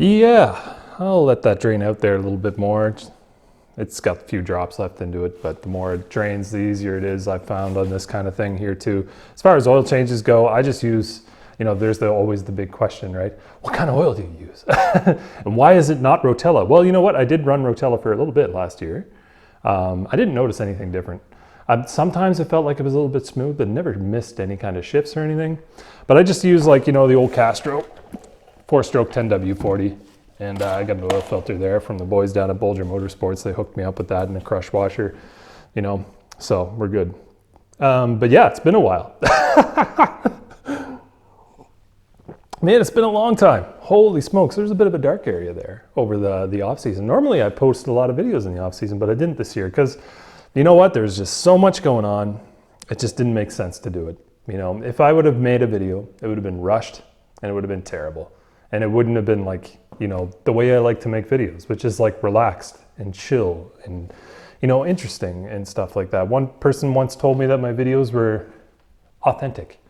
Yeah, I'll let that drain out there a little bit more. It's got a few drops left into it, but the more it drains, the easier it is, I've found on this kind of thing here too. As far as oil changes go, I just use, there's always the big question, right? What kind of oil do you use? And why is it not Rotella? Well, you know what? I did run Rotella for a little bit last year. I didn't notice anything different. Sometimes it felt like it was a little bit smooth, but never missed any kind of shifts or anything. But I just use the old Castro 4-stroke 10W40. And I got an oil filter there from the boys down at Bolger Motorsports. They hooked me up with that and a crush washer, so we're good. But yeah, it's been a while. Man, it's been a long time. Holy smokes, there's a bit of a dark area there over the off season. Normally I post a lot of videos in the off season, but I didn't this year because you know what? There's just so much going on. It just didn't make sense to do it. If I would have made a video, it would have been rushed and it would have been terrible. And it wouldn't have been the way I like to make videos, which is relaxed and chill and, interesting and stuff like that. One person once told me that my videos were authentic.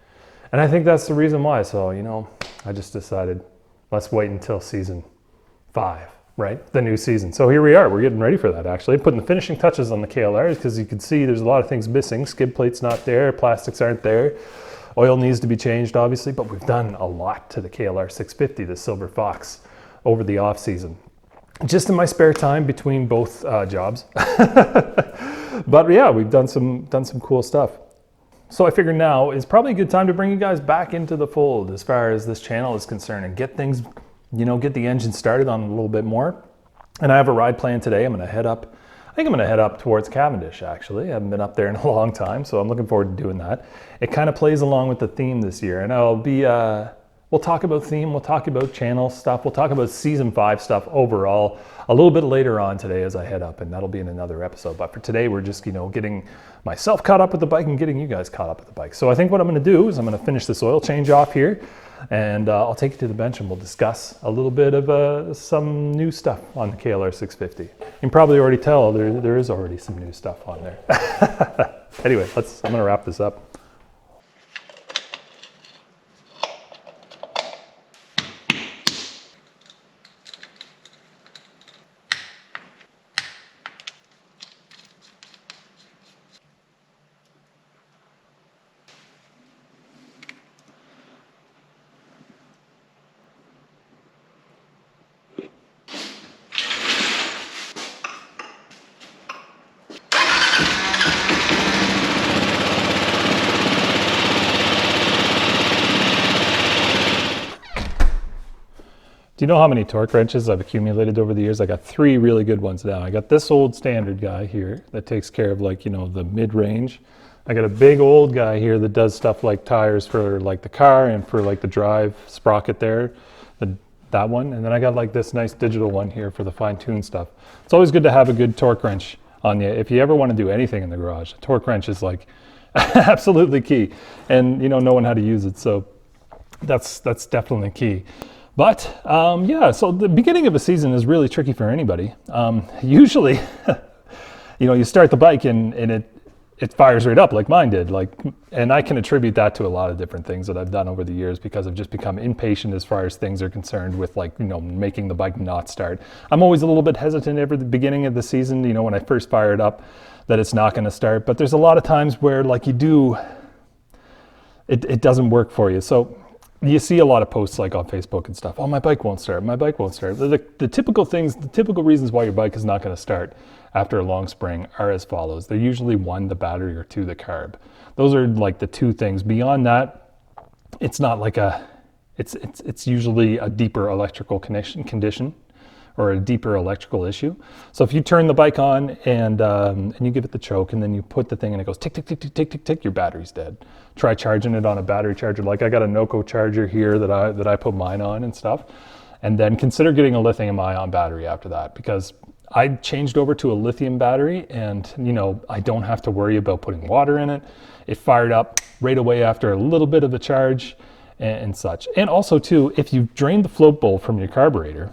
And I think that's the reason why. So, I just decided, let's wait until season 5, right? The new season. So here we are. We're getting ready for that, actually. Putting the finishing touches on the KLRs because you can see there's a lot of things missing. Skid plate's not there. Plastics aren't there. Oil needs to be changed, obviously, but we've done a lot to the KLR 650, the Silver Fox, over the off season. Just in my spare time between both jobs. But yeah, we've done some cool stuff. So I figure now is probably a good time to bring you guys back into the fold as far as this channel is concerned and get things, get the engine started on a little bit more. And I have a ride planned today. I'm going to head up towards Cavendish, actually. I haven't been up there in a long time, so I'm looking forward to doing that. It kind of plays along with the theme this year, and we'll talk about theme, we'll talk about channel stuff, we'll talk about season 5 stuff overall a little bit later on today as I head up, and that'll be in another episode. But for today, we're just, getting myself caught up with the bike and getting you guys caught up with the bike. So I think what I'm going to do is I'm going to finish this oil change off here, and I'll take you to the bench and we'll discuss a little bit of some new stuff on the KLR 650. You can probably already tell there is already some new stuff on there. Anyway, I'm going to wrap this up. Do you know how many torque wrenches I've accumulated over the years? I got 3 really good ones now. I got this old standard guy here that takes care of the mid-range. I got a big old guy here that does stuff like tires for the car and for the drive sprocket there, that one. And then I got this nice digital one here for the fine-tune stuff. It's always good to have a good torque wrench on you. If you ever want to do anything in the garage, a torque wrench is absolutely key. And knowing how to use it. So that's definitely key. But yeah, so the beginning of a season is really tricky for anybody. Usually, you start the bike and it fires right up like mine did. And I can attribute that to a lot of different things that I've done over the years because I've just become impatient as far as things are concerned with making the bike not start. I'm always a little bit hesitant at the beginning of the season, when I first fire it up, that it's not going to start. But there's a lot of times where it doesn't work for you. So you see a lot of posts on Facebook and stuff. Oh, my bike won't start. My bike won't start. The typical things, the typical reasons why your bike is not going to start after a long spring are as follows. They're usually 1, the battery, or 2, the carb. Those are the 2 things. Beyond that, it's not it's usually a deeper electrical condition or a deeper electrical issue. So if you turn the bike on and you give it the choke and then you put the thing and it goes tick, tick, tick, tick, tick, tick, tick, your battery's dead. Try charging it on a battery charger. I got a Noco charger here that I put mine on and stuff. And then consider getting a lithium ion battery after that, because I changed over to a lithium battery and I don't have to worry about putting water in it. It fired up right away after a little bit of a charge and such. And also too, if you drain the float bowl from your carburetor,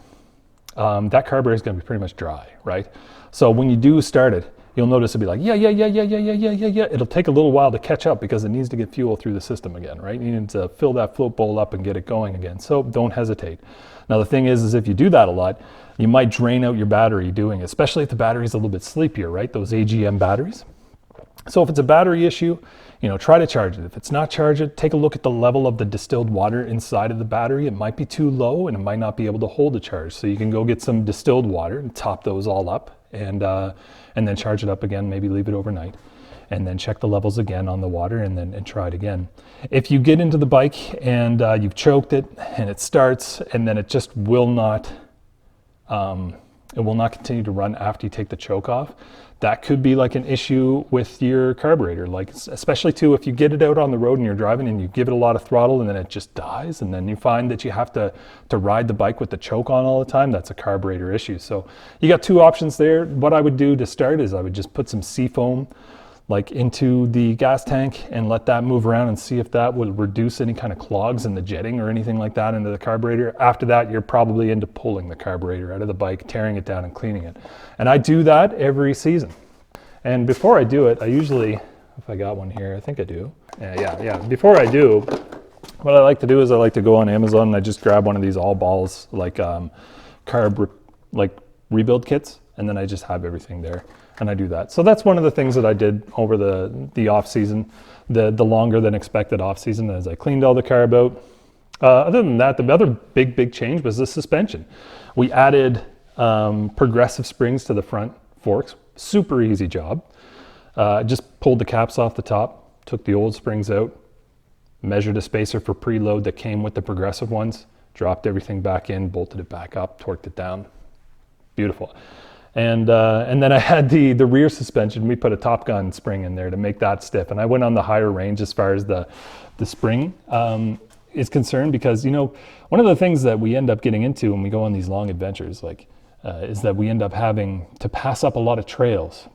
that carburetor is going to be pretty much dry, right? So when you do start it, you'll notice it'll be like, yeah. It'll take a little while to catch up because it needs to get fuel through the system again, right? You need to fill that float bowl up and get it going again. So don't hesitate. Now the thing is if you do that a lot, you might drain out your battery doing it, especially if the battery's a little bit sleepier, right? Those AGM batteries. So if it's a battery issue, try to charge it. If it's not charged, take a look at the level of the distilled water inside of the battery. It might be too low and it might not be able to hold a charge. So you can go get some distilled water and top those all up and then charge it up again, maybe leave it overnight. And then check the levels again on the water and try it again. If you get into the bike and you've choked it and it starts and then it just will not continue to run after you take the choke off, that could be like an issue with your carburetor. Like especially too, if you get it out on the road and you're driving and you give it a lot of throttle and then it just dies and then you find that you have to ride the bike with the choke on all the time, that's a carburetor issue. So you got two options there. What I would do to start is I would just put some seafoam like into the gas tank and let that move around and see if that would reduce any kind of clogs in the jetting or anything like that into the carburetor. After that, you're probably into pulling the carburetor out of the bike, tearing it down and cleaning it. And I do that every season. And before I do it, I usually, if I got one here, I think I do. Yeah. Before I do, what I like to do is I like to go on Amazon and I just grab one of these all balls, like carb rebuild kits, and then I just have everything there. And I do that. So that's one of the things that I did over the off season, the longer than expected off season, as I cleaned all the carb out. Other than that, the other big change was the suspension. We added progressive springs to the front forks. Super easy job. Just pulled the caps off the top, took the old springs out, measured a spacer for preload that came with the progressive ones, dropped everything back in, bolted it back up, torqued it down. Beautiful. And then I had the rear suspension. We put a Top Gun spring in there to make that stiff. And I went on the higher range as far as the spring is concerned, because, one of the things that we end up getting into when we go on these long adventures, is that we end up having to pass up a lot of trails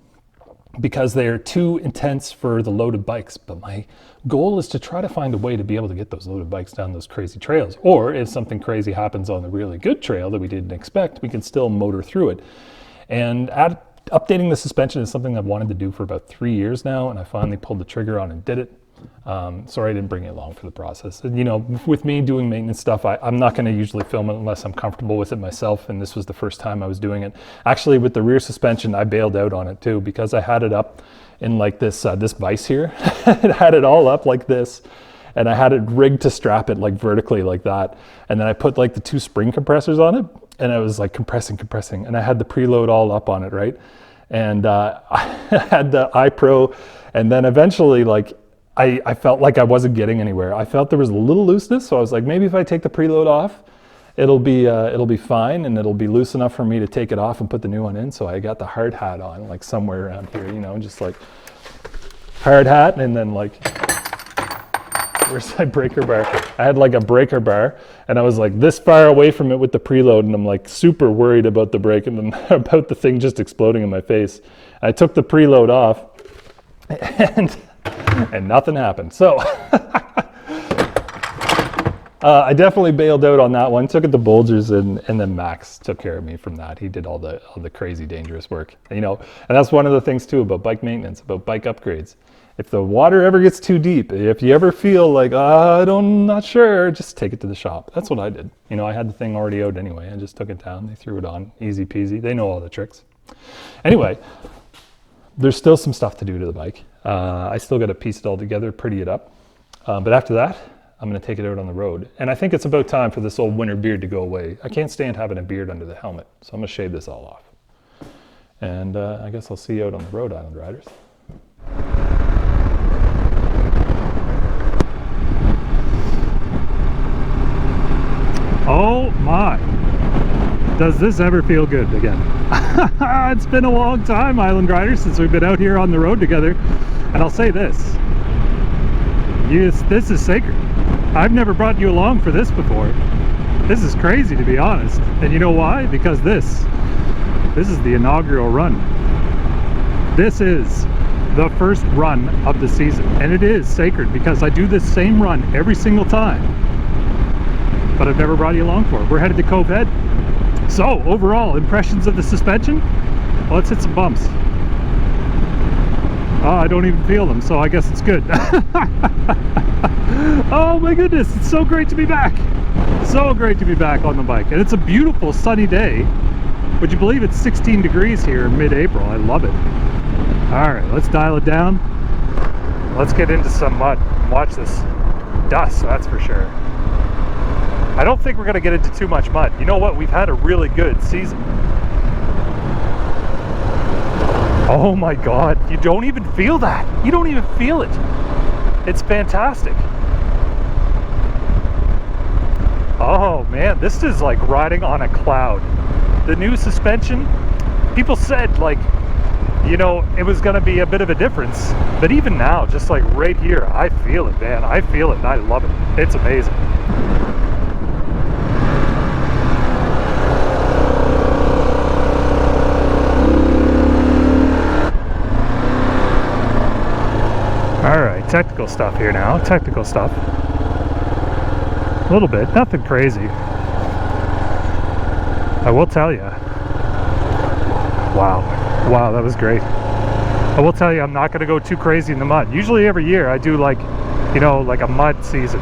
because they're too intense for the loaded bikes. But my goal is to try to find a way to be able to get those loaded bikes down those crazy trails. Or if something crazy happens on the really good trail that we didn't expect, we can still motor through it. And updating the suspension is something I've wanted to do for about 3 years now, and I finally pulled the trigger on and did it. Sorry I didn't bring it along for the process. And, with me doing maintenance stuff, I'm not going to usually film it unless I'm comfortable with it myself, and this was the first time I was doing it. Actually, with the rear suspension, I bailed out on it too, because I had it up in like this vise here. It had it all up like this, and I had it rigged to strap it like vertically like that. And then I put like the 2 spring compressors on it, and I was like compressing, and I had the preload all up on it, right? And I had the iPro, and then eventually I felt like I wasn't getting anywhere. I felt there was a little looseness, so I was like, maybe if I take the preload off, it'll be fine, and it'll be loose enough for me to take it off and put the new one in. So I got the hard hat on, like somewhere around here, just like hard hat, and then like, where's my breaker bar? I had like a breaker bar, and I was like this far away from it with the preload, and I'm like super worried about the brake and about the thing just exploding in my face. I took the preload off, and nothing happened. So I definitely bailed out on that one. Took it to Bulger's, and then Max took care of me from that. He did all the crazy dangerous work. And that's one of the things too about bike maintenance, about bike upgrades. If the water ever gets too deep, if you ever feel like, I'm not sure, just take it to the shop. That's what I did. I had the thing already out anyway. I just took it down. They threw it on. Easy peasy. They know all the tricks. Anyway, there's still some stuff to do to the bike. I still got to piece it all together, pretty it up. But after that, I'm going to take it out on the road. And I think it's about time for this old winter beard to go away. I can't stand having a beard under the helmet, so I'm going to shave this all off. And I guess I'll see you out on the road, Island Riders. Oh my, does this ever feel good again? It's been a long time, Island Riders, since we've been out here on the road together. And I'll say this, this is sacred. I've never brought you along for this before. This is crazy, to be honest. And you know why? Because this is the inaugural run. This is the first run of the season. And it is sacred because I do this same run every single time. But I've never brought you along for it. We're headed to Cove Head. So overall impressions of the suspension, well, let's hit some bumps. Oh, I don't even feel them, so I guess it's good. Oh my goodness, it's so great to be back. So great to be back on the bike. And it's a beautiful sunny day. Would you believe it's 16 degrees here mid-April? I love it. All right, let's dial it down. Let's get into some mud. Watch this dust, that's for sure. I don't think we're gonna get into too much mud. You know what? We've had a really good season. Oh my God, you don't even feel that. You don't even feel it. It's fantastic. Oh man, this is like riding on a cloud. The new suspension, people said like, you know, it was gonna be a bit of a difference, but even now, just like right here, I feel it, man. I feel it and I love it. It's amazing. All right, technical stuff here now, technical stuff. A little bit, nothing crazy. I will tell you. Wow, that was great. I will tell you, I'm not gonna go too crazy in the mud. Usually every year I do like, you know, like a mud season.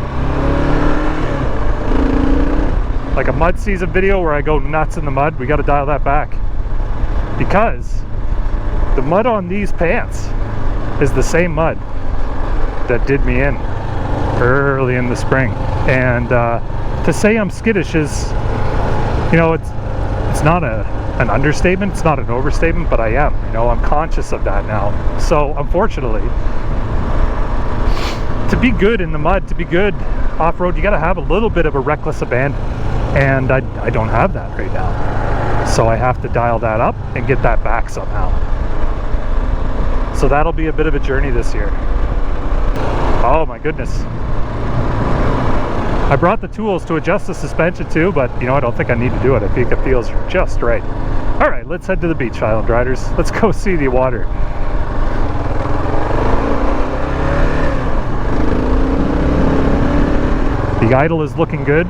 Like a mud season video where I go nuts in the mud. We gotta dial that back. Because the mud on these pants is the same mud that did me in early in the spring. And to say I'm skittish is, you know, it's not an understatement, it's not an overstatement, but I am, you know, I'm conscious of that now. So unfortunately, to be good in the mud, to be good off-road, you got to have a little bit of a reckless abandon, and I don't have that right now. So I have to dial that up and get that back somehow. So that'll be a bit of a journey this year. Oh my goodness. I brought the tools to adjust the suspension too, but you know, I don't think I need to do it. I think it feels just right. All right, let's head to the beach, Highland Riders. Let's go see the water. The idle is looking good.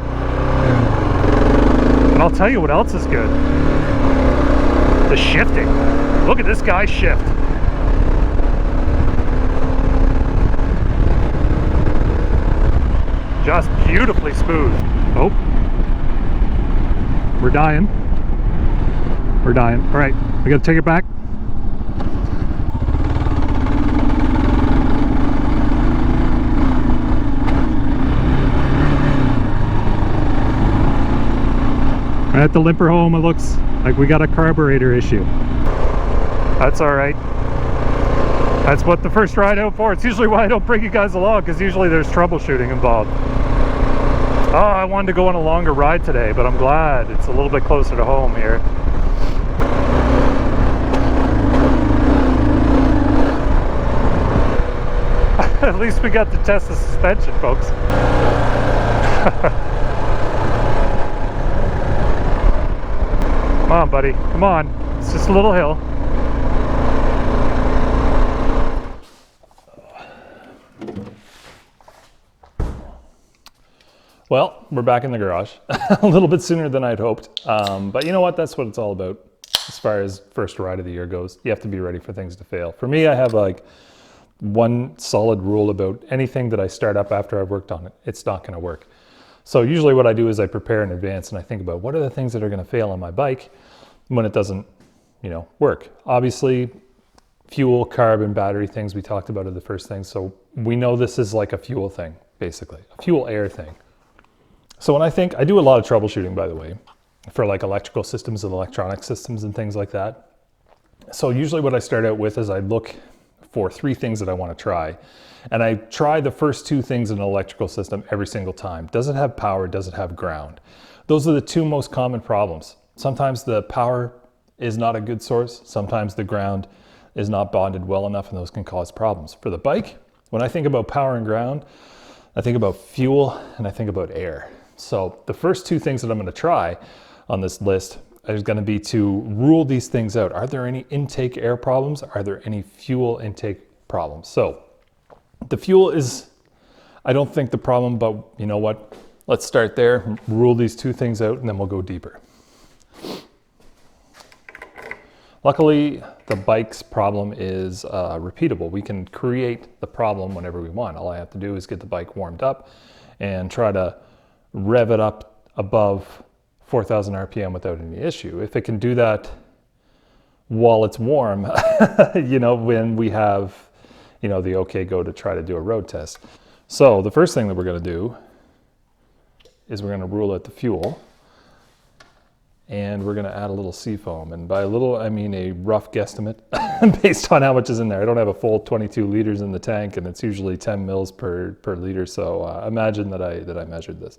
And I'll tell you what else is good. The shifting. Look at this guy shift. Just beautifully smooth. Oh, we're dying. We're dying. All right, we got to take it back. Right at the limper home, it looks like we got a carburetor issue. That's all right. That's what the first ride out for. It's usually why I don't bring you guys along, because usually there's troubleshooting involved. Oh, I wanted to go on a longer ride today, but I'm glad it's a little bit closer to home here. At least we got to test the suspension, folks. Come on, buddy. Come on. It's just a little hill. Well, we're back in the garage a little bit sooner than I'd hoped. But you know what? That's what it's all about. As far as first ride of the year goes, you have to be ready for things to fail. For me, I have like one solid rule about anything that I start up after I've worked on it. It's not going to work. So usually what I do is I prepare in advance and I think about what are the things that are going to fail on my bike when it doesn't, you know, work. Obviously, fuel, carb, and battery things we talked about are the first things. So we know this is like a fuel thing, basically, a fuel air thing. So when I do a lot of troubleshooting, by the way, for like electrical systems and electronic systems and things like that. So usually what I start out with is I look for 3 things that I want to try. And I try the first 2 things in an electrical system every single time. Does it have power? Does it have ground? Those are the 2 most common problems. Sometimes the power is not a good source. Sometimes the ground is not bonded well enough, and those can cause problems. For the bike, when I think about power and ground, I think about fuel and I think about air. So the first 2 things that I'm going to try on this list is going to be to rule these things out. Are there any intake air problems? Are there any fuel intake problems? So the fuel is, I don't think the problem, but you know what? Let's start there, rule these 2 things out, and then we'll go deeper. Luckily, the bike's problem is repeatable. We can create the problem whenever we want. All I have to do is get the bike warmed up and try to rev it up above 4,000 RPM without any issue. If it can do that while it's warm, you know, when we have, you know, the okay go to try to do a road test. So the first thing that we're going to do is we're going to rule out the fuel, and we're going to add a little seafoam. And by a little, I mean a rough guesstimate based on how much is in there. I don't have a full 22 liters in the tank, and it's usually 10 mils per liter. So imagine that I measured this.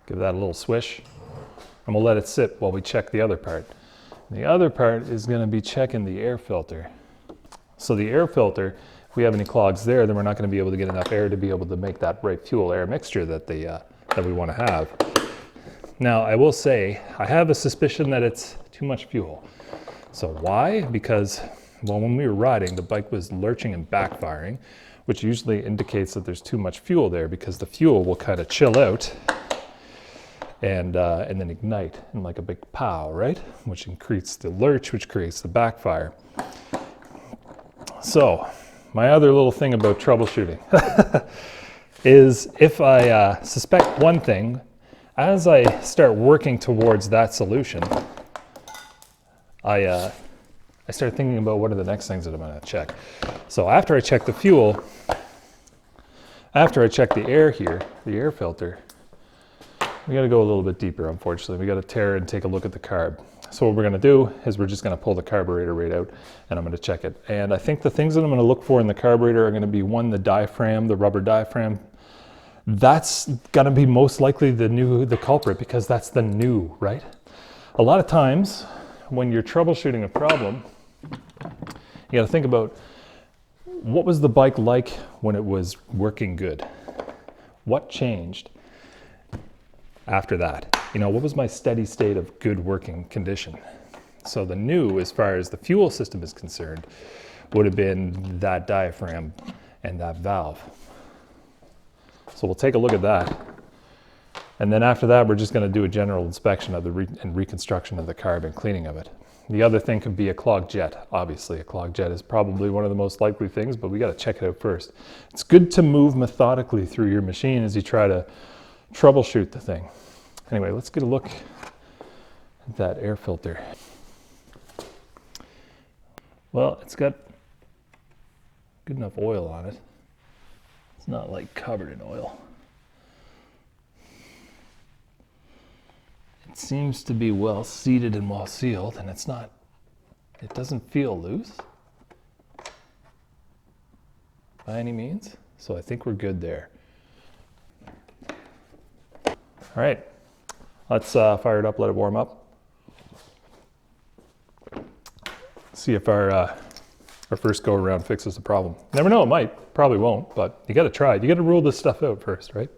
Give that a little swish, and we'll let it sit while we check the other part. And the other part is going to be checking the air filter. So the air filter, if we have any clogs there, then we're not going to be able to get enough air to be able to make that right fuel air mixture that we want to have. Now, I will say, I have a suspicion that it's too much fuel. So why? Because, well, when we were riding, the bike was lurching and backfiring, which usually indicates that there's too much fuel there, because the fuel will kind of chill out and then ignite in like a big pow, right? Which increases the lurch, which creates the backfire. So, my other little thing about troubleshooting is if I suspect one thing, as I start working towards that solution, I start thinking about what are the next things that I'm going to check. So after I check the fuel, after I check the air here, the air filter, we got to go a little bit deeper, unfortunately. We got to tear and take a look at the carb. So what we're going to do is we're just going to pull the carburetor right out, and I'm going to check it. And I think the things that I'm going to look for in the carburetor are going to be, one, the diaphragm, the rubber diaphragm. That's going to be most likely the culprit, because that's the new, right? A lot of times when you're troubleshooting a problem, you got to think about, what was the bike like when it was working good? What changed after that? You know, what was my steady state of good working condition? So the new, as far as the fuel system is concerned, would have been that diaphragm and that valve. So we'll take a look at that. And then after that, we're just going to do a general inspection of and reconstruction of the carb and cleaning of it. The other thing could be a clogged jet. Obviously, a clogged jet is probably one of the most likely things, but we got to check it out first. It's good to move methodically through your machine as you try to troubleshoot the thing. Anyway, let's get a look at that air filter. Well, it's got good enough oil on it. It's not like covered in oil. It seems to be well seated and well sealed, and it doesn't feel loose by any means. So I think we're good there. All right, let's fire it up, let it warm up. See if our first go around fixes the problem. Never know, it might, probably won't, but you gotta try it. You gotta rule this stuff out first, right?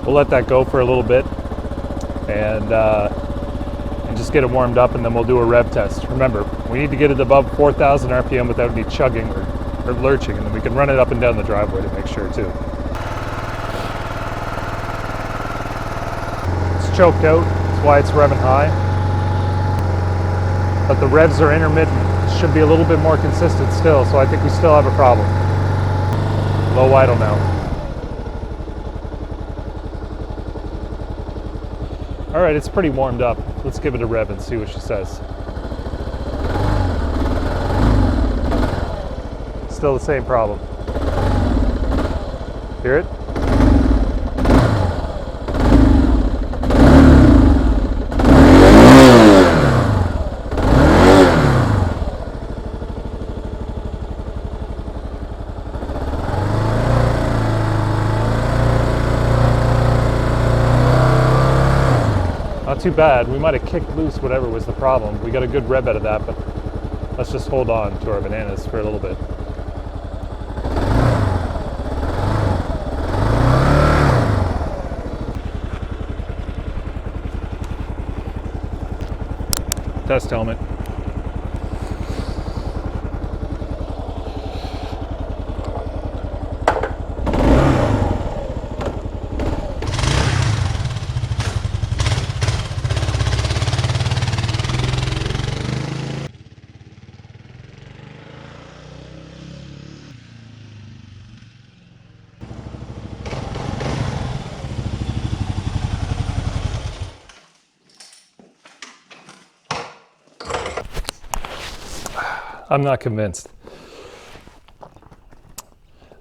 We'll let that go for a little bit and just get it warmed up, and then we'll do a rev test. Remember, we need to get it above 4,000 RPM without any chugging or lurching, and then we can run it up and down the driveway to make sure too. It's choked out, that's why it's revving high. But the revs are intermittent. It should be a little bit more consistent still, so I think we still have a problem. Low idle now. All right, it's pretty warmed up. Let's give it a rev and see what she says. Still the same problem. Hear it? Not too bad. We might have kicked loose whatever was the problem. We got a good rev out of that, but let's just hold on to our bananas for a little bit. Test helmet. I'm not convinced.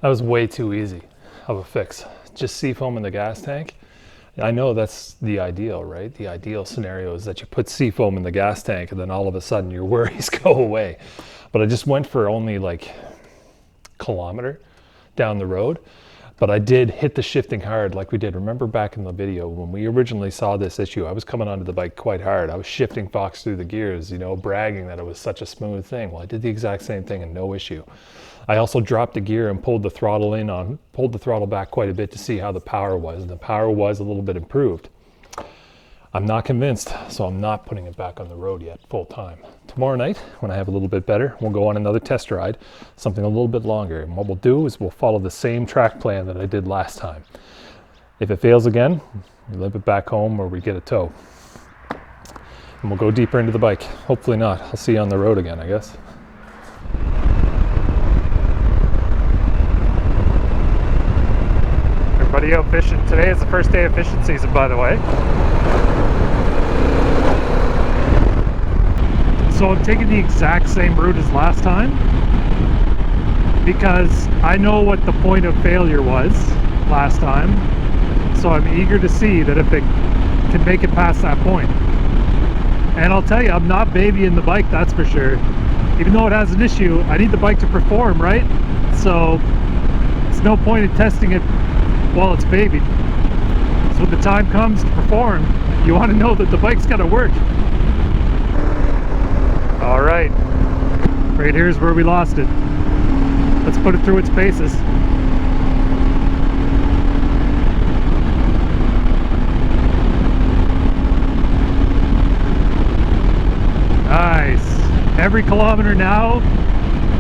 That was way too easy of a fix. Just seafoam in the gas tank. I know that's the ideal, right? The ideal scenario is that you put seafoam in the gas tank and then all of a sudden your worries go away. But I just went for only like a kilometer down the road. But I did hit the shifting hard like we did. Remember back in the video when we originally saw this issue, I was coming onto the bike quite hard. I was shifting Fox through the gears, you know, bragging that it was such a smooth thing. Well, I did the exact same thing and no issue. I also dropped the gear and pulled the throttle back quite a bit to see how the power was. And the power was a little bit improved. I'm not convinced, so I'm not putting it back on the road yet full time. Tomorrow night, when I have a little bit better, we'll go on another test ride, something a little bit longer. And what we'll do is we'll follow the same track plan that I did last time. If it fails again, we limp it back home or we get a tow. And we'll go deeper into the bike. Hopefully not. I'll see you on the road again, I guess. Everybody out fishing. Today is the first day of fishing season, by the way. So I'm taking the exact same route as last time because I know what the point of failure was last time. So I'm eager to see that if it can make it past that point. And I'll tell you, I'm not babying the bike, that's for sure. Even though it has an issue, I need the bike to perform, right? So it's no point in testing it while it's babied. So when the time comes to perform, you want to know that the bike's got to work. All right, right here's where we lost it. Let's put it through its paces. Nice. Every kilometer now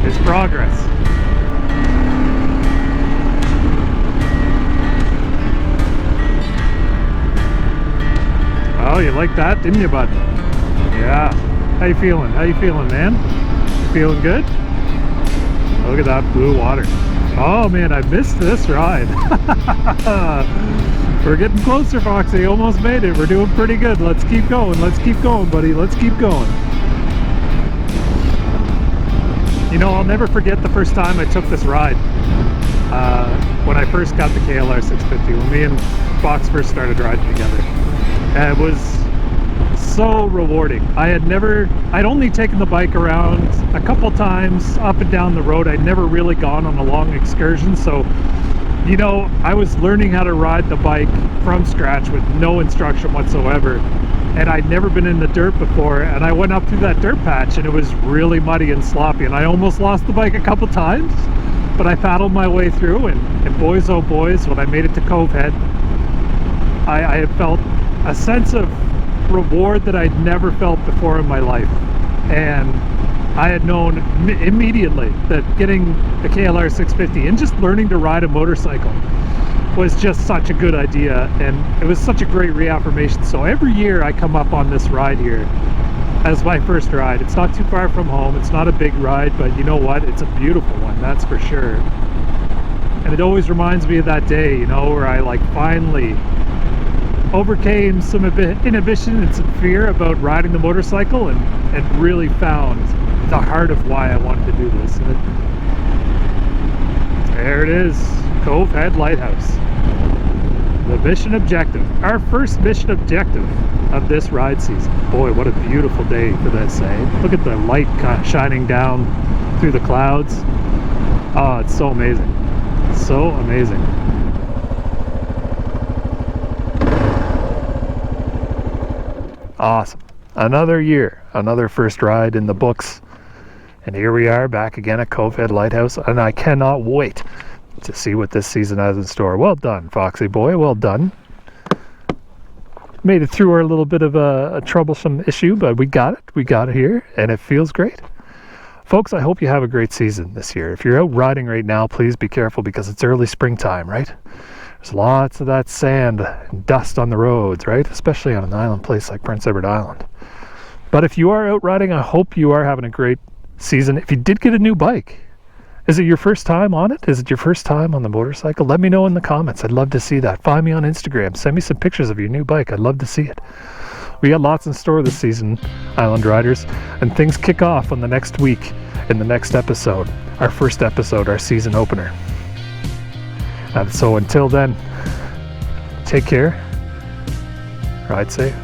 is progress. Oh, you like that, didn't you, bud? Yeah. How you feeling? How you feeling, man? You feeling good? Look at that blue water. Oh man, I missed this ride. We're getting closer, Foxy. Almost made it. We're doing pretty good. Let's keep going. Let's keep going, buddy. Let's keep going. You know, I'll never forget the first time I took this ride. When I first got the KLR 650, when me and Fox first started riding together. And it was so rewarding. I'd only taken the bike around a couple times up and down the road. I'd never really gone on a long excursion, so you know, I was learning how to ride the bike from scratch with no instruction whatsoever, and I'd never been in the dirt before, and I went up through that dirt patch and it was really muddy and sloppy, and I almost lost the bike a couple times, but I paddled my way through, and boys oh boys, when I made it to Cove Head, I had felt a sense of reward that I'd never felt before in my life. And I had known immediately that getting the KLR 650 and just learning to ride a motorcycle was just such a good idea, and it was such a great reaffirmation. So every year I come up on this ride here as my first ride. It's not too far from home, it's not a big ride, but you know what, it's a beautiful one, that's for sure. And it always reminds me of that day, you know, where I like finally overcame some inhibition and some fear about riding the motorcycle, and really found the heart of why I wanted to do this. And there it is, Cove Head Lighthouse. The mission objective, our first mission objective of this ride season. Boy, what a beautiful day for this, eh? Look at the light kind of shining down through the clouds. Oh, it's so amazing. So amazing. Awesome. Another year, another first ride in the books. And here we are back again at Cove Head Lighthouse, and I cannot wait to see what this season has in store. Well done, Foxy boy, well done. Made it through our little bit of a troublesome issue, but we got it. We got it here, and it feels great. Folks, I hope you have a great season this year. If you're out riding right now, please be careful because it's early springtime, right? There's lots of that sand and dust on the roads, right? Especially on an island place like Prince Edward Island. But if you are out riding, I hope you are having a great season. If you did get a new bike, is it your first time on it? Is it your first time on the motorcycle? Let me know in the comments. I'd love to see that. Find me on Instagram. Send me some pictures of your new bike. I'd love to see it. We got lots in store this season, Island Riders, and things kick off on the next week in the next episode, our first episode, our season opener. And so until then, take care, ride safe.